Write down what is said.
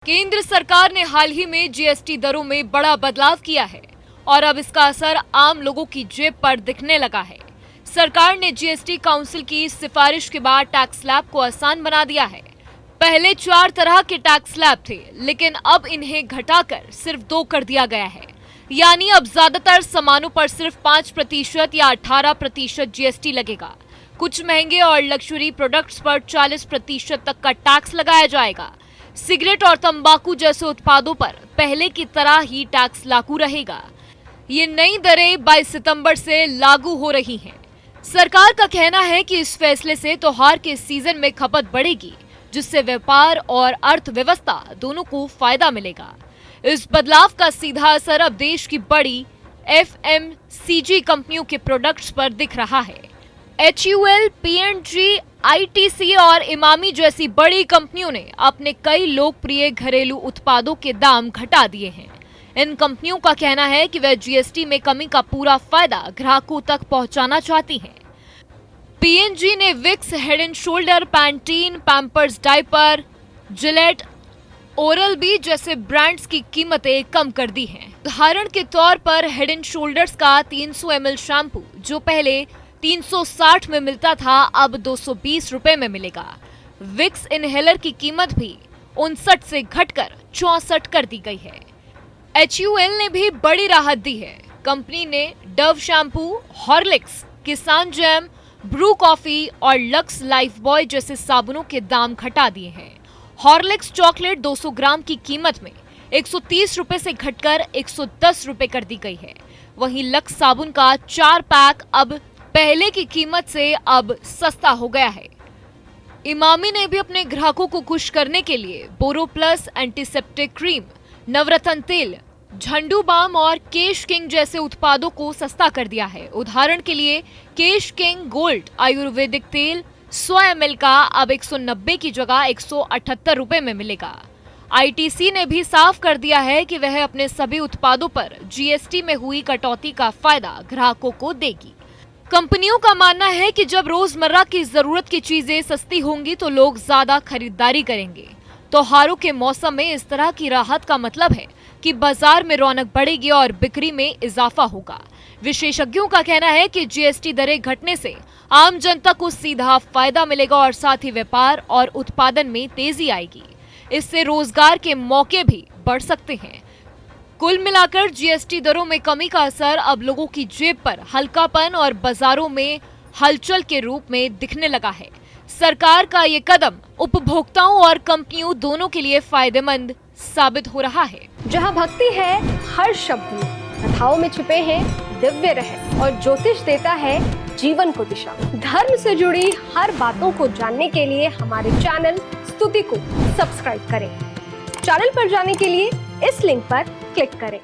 केंद्र सरकार ने हाल ही में जीएसटी दरों में बड़ा बदलाव किया है और अब इसका असर आम लोगों की जेब पर दिखने लगा है। सरकार ने जीएसटी काउंसिल की सिफारिश के बाद टैक्स स्लैब को आसान बना दिया है। पहले 4 तरह के टैक्स स्लैब थे, लेकिन अब इन्हें घटाकर सिर्फ 2 कर दिया गया है। यानी अब ज्यादातर सामानों पर सिर्फ 5% या 18% जीएसटी लगेगा। कुछ महंगे और लग्जरी प्रोडक्ट्स पर 40% तक का टैक्स लगाया जाएगा। सिगरेट और तंबाकू जैसे उत्पादों पर पहले की तरह ही टैक्स लागू रहेगा। ये नई दरें 22 सितंबर से लागू हो रही हैं। सरकार का कहना है कि इस फैसले से त्योहार के सीजन में खपत बढ़ेगी, जिससे व्यापार और अर्थव्यवस्था दोनों को फायदा मिलेगा। इस बदलाव का सीधा असर अब देश की बड़ी एफएमसीजी कंपनियों के प्रोडक्ट्स पर दिख रहा है। HUL, P&G, ITC और इमामी जैसी बड़ी कंपनियों ने अपने कई लोकप्रिय घरेलू उत्पादों के दाम घटा दिए हैं। इन कंपनियों का कहना है कि वे जीएसटी में कमी का पूरा फायदा ग्राहकों तक पहुंचाना चाहती हैं। P&G ने Vicks, head and shoulder, Pantene, Pampers diaper, Gillette, oral B जैसे ब्रांड्स की कीमतें कम कर दी हैं। उदाहरण के तौर पर हेड एंड शोल्डर्स का 300 ml शैम्पू जो पहले 360 में मिलता था, अब 220 रुपए में मिलेगा। विक्स इनहेलर की कीमत भी 59 से घटकर 64 कर दी गई है। HUL ने भी बड़ी राहत दी है। कंपनी ने डव शैम्पू, हॉर्लिक्स, किसान जैम, ब्रू कॉफी और लक्स लाइफ बॉय जैसे साबुनों के दाम घटा दिए हैं। हॉर्लिक्स चॉकलेट 200 ग्राम की कीमत में 130 रुपए से घटकर 110 रुपए कर दी गई है। वहीं लक्स साबुन का 4 पैक अब पहले की कीमत से अब सस्ता हो गया है। इमामी ने भी अपने ग्राहकों को खुश करने के लिए बोरो प्लस एंटीसेप्टिक क्रीम, नवरत्न तेल, झंडू बाम और केश किंग जैसे उत्पादों को सस्ता कर दिया है। उदाहरण के लिए केश किंग गोल्ड आयुर्वेदिक तेल 100 ml का अब 190 की जगह 178 रुपए में मिलेगा। ITC ने भी साफ कर दिया है कि वह अपने सभी उत्पादों पर जीएसटी में हुई कटौती का फायदा ग्राहकों को देगी। कंपनियों का मानना है कि जब रोजमर्रा की जरूरत की चीजें सस्ती होंगी तो लोग ज्यादा खरीदारी करेंगे। त्योहारों के मौसम में इस तरह की राहत का मतलब है कि बाजार में रौनक बढ़ेगी और बिक्री में इजाफा होगा। विशेषज्ञों का कहना है कि जीएसटी दरें घटने से आम जनता को सीधा फायदा मिलेगा और साथ ही व्यापार और उत्पादन में तेजी आएगी। इससे रोजगार के मौके भी बढ़ सकते हैं। कुल मिलाकर जीएसटी दरों में कमी का असर अब लोगों की जेब पर हल्कापन और बाजारों में हलचल के रूप में दिखने लगा है। सरकार का ये कदम उपभोक्ताओं और कंपनियों दोनों के लिए फायदेमंद साबित हो रहा है। जहां भक्ति है हर शब्द में, कथाओं में छुपे हैं दिव्य रहस्य और ज्योतिष देता है जीवन को दिशा। धर्म से जुड़ी हर बातों को जानने के लिए हमारे चैनल स्तुति को सब्सक्राइब करें। चैनल पर जाने के लिए इस लिंक पर क्लिक करें।